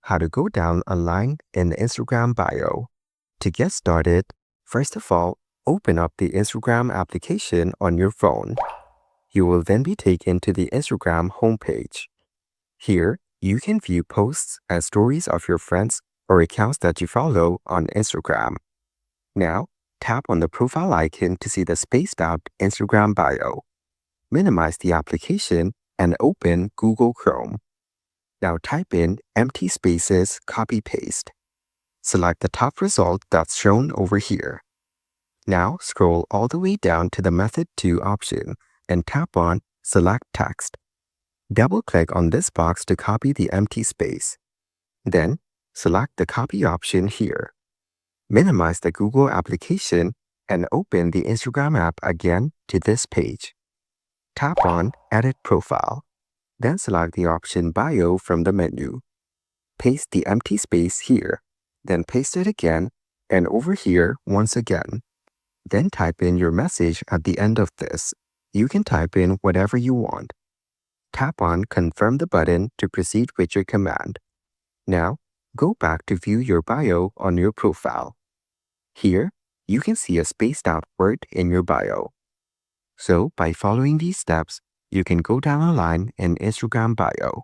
how to go down a line in Instagram bio. To get started, first of all, open up the Instagram application on your phone. You will then be taken to the Instagram homepage. Here, you can view posts and stories of your friends or accounts that you follow on Instagram. Now, tap on the profile icon to see the spaced out Instagram bio. Minimize the application and open Google Chrome. Now type in empty spaces, copy-paste. Select the top result that's shown over here. Now scroll all the way down to the Method to option and tap on Select Text. Double-click on this box to copy the empty space. Then, select the Copy option here. Minimize the Google application and open the Instagram app again to this page. Tap on Edit Profile. Then select the option Bio from the menu. Paste the empty space here. Then paste it again and over here once again. Then type in your message at the end of this. You can type in whatever you want. Tap on Confirm the button to proceed with your command. Now, go back to view your bio on your profile. Here, you can see a spaced out word in your bio. So, by following these steps, you can go down a line in Instagram bio.